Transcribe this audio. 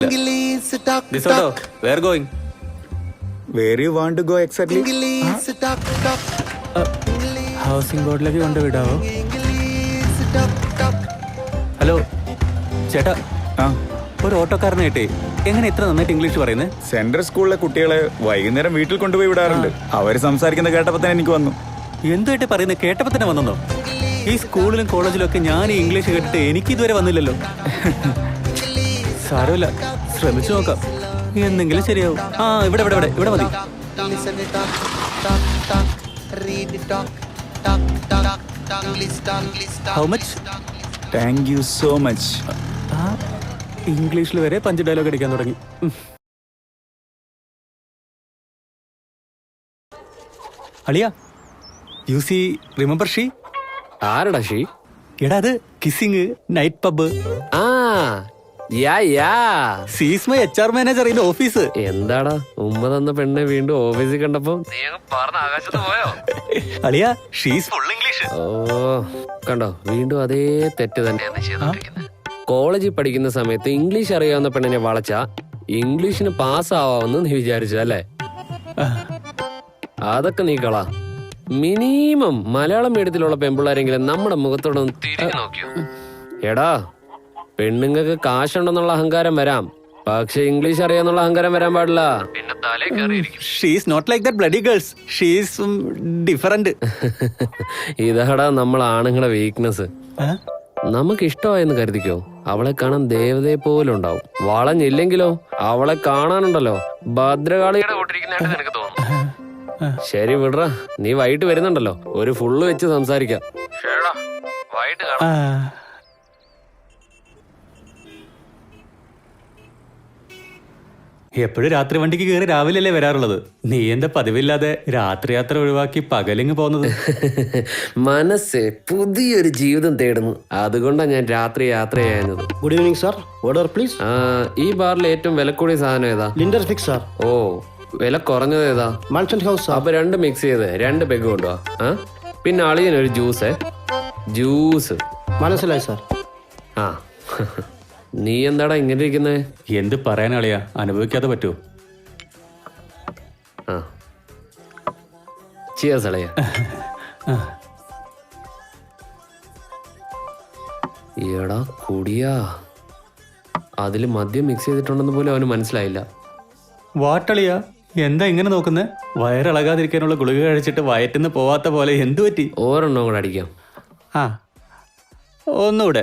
Disorder, where going? Where you want to go exactly? Housing ബോർഡിലേക്ക് കൊണ്ടുവിടാവോ? Hello ചേട്ടാ, ഒരു ഓട്ടോക്കാരനായിട്ടേ എങ്ങനെ ഇത്ര നന്നായിട്ട് ഇംഗ്ലീഷ് പറയുന്നത്? സെൻട്രൽ സ്കൂളിലെ കുട്ടികളെ വൈകുന്നേരം വീട്ടിൽ കൊണ്ടുപോയി വിടാറുണ്ട്. അവര് സംസാരിക്കുന്നത് കേട്ടപ്പോ തന്നെ എനിക്ക് വന്നു. എന്തുമായിട്ട് പറയുന്നത് കേട്ടപ്പോ തന്നെ വന്നോ? ഈ സ്കൂളിലും കോളേജിലും ഒക്കെ ഞാൻ ഈ ഇംഗ്ലീഷ് കേട്ടിട്ട് എനിക്ക് ഇതുവരെ വന്നില്ലല്ലോ. സാരമില്ല, ശ്രമിച്ചു നോക്കാം, എന്തെങ്കിലും ശരിയാവും. ഇവിടെ ഇവിടെ ഇവിടെ ഇവിടെ മതി. How much? Thank you so much. ഇംഗ്ലീഷിൽ വരെ പഞ്ച് ഡയലോഗ് അടിക്കാൻ തുടങ്ങി. അളിയ, യു സി റിമെമ്പർ ഷീ? ആരടാ ഷീ? എടാ അത് കിസിങ് നൈറ്റ് പബ്. സീസ് my HR manager in office. എന്താടാ ഉമ്മ തന്ന പെണ്ണെ വീണ്ടും ഓഫീസിൽ കണ്ടപ്പോ ആകാശത്ത് പോയോ? അളിയ, ഷീസ് ഫുൾ ഇംഗ്ലീഷ്. ഓ കണ്ടോ, വീണ്ടും അതേ തെറ്റ് തന്നെയാണ് ചെയ്തോണ്ടിരിക്കുന്നത്. കോളേജിൽ പഠിക്കുന്ന സമയത്ത് ഇംഗ്ലീഷ് അറിയാവുന്ന പെണ്ണിനെ വളച്ച ഇംഗ്ലീഷിന് പാസ് ആവാമെന്ന് നീ വിചാരിച്ചു അല്ലേ? അതൊക്കെ നീ കളാ. മിനിമം മലയാളം മീഡിയത്തിലുള്ള പെമ്പിള്ളാരെങ്കിലും നമ്മുടെ മുഖത്തോടൊന്ന് തിരിഞ്ഞു നോക്കിയോ? എടാ, പെണ്ണുങ്ങൾക്ക് കാശുണ്ടെന്നുള്ള അഹങ്കാരം വരാം, പക്ഷെ ഇംഗ്ലീഷ് അറിയാന്നുള്ള അഹങ്കാരം വരാൻ പാടില്ല. പിന്നെ തലേ കയറിയിരിക്കും. She's not like that bloody girls, she's different. ഇതാടാ നമ്മൾ ആണുങ്ങളുടെ വീക്ക്നെസ്. നമുക്ക് ഇഷ്ടമായെന്ന് കരുതിക്കോ, അവളെ കാണാൻ ദേവതയെ പോലും ഉണ്ടാവും. വളഞ്ഞില്ലെങ്കിലോ അവളെ കാണാനുണ്ടല്ലോ ഭദ്രകാളിയുടെ കൂട്ടിരിക്കുന്നതായിട്ട് നിനക്ക് തോന്നും. ശരി വിടറ, നീ വൈകിട്ട് വരുന്നുണ്ടല്ലോ, ഒരു ഫുള്ള് വെച്ച് സംസാരിക്കാം. ശരിടാ, വൈകിട്ട് കാണാം. എപ്പോഴും രാത്രി വണ്ടിക്ക് കയറി രാവിലെ അല്ലേ വരാറുള്ളത്? നീ എന്താ പതിവില്ലാതെ രാത്രി യാത്ര ഒഴിവാക്കി പകലിങ് പോകുന്നത്? മനസ്സേ പുതിയൊരു ജീവിതം തേടുന്നു, അതുകൊണ്ടാണ് ഞാൻ രാത്രി യാത്ര ചെയ്യുന്നത്. Good evening sir, order please. ഈ ബാറിൽ ഏറ്റവും വില കൂടിയ സാധനം ഏതാ? ലിൻഡർ ഫിക്സ് സാർ. ഓ, വില കുറഞ്ഞത് ഏതാ? Mansion house sir. അപ്പൊ രണ്ട് മിക്സ് ചെയ്ത് 2 പെഗ് കൊണ്ടുവാ. പിന്നെ അളിയനൊരു ജ്യൂസ്. മനസ്സിലായി സാർ. ആ നീ എന്താടാ ഇങ്ങനെ ഇരിക്കുന്നേ? എന്ത് പറയാനളിയാ, അനുഭവിക്കാതെ പറ്റുമോ? ചിയേഴ്സ് അളിയ. എടാ കുടിയാ, അതില് മദ്യം മിക്സ് ചെയ്തിട്ടുണ്ടെന്ന് പോലും അവന് മനസ്സിലായില്ല. വാട്ടളിയാ, എന്താ ഇങ്ങനെ നോക്കുന്നേ? വയറിളകാതിരിക്കാനുള്ള ഗുളിക കഴിച്ചിട്ട് വയറ്റിന്ന് പോവാത്ത പോലെ എന്തു പറ്റി? ഒരെണ്ണം കൂടെ അടിക്കാം. ഒന്നുകൂടെ.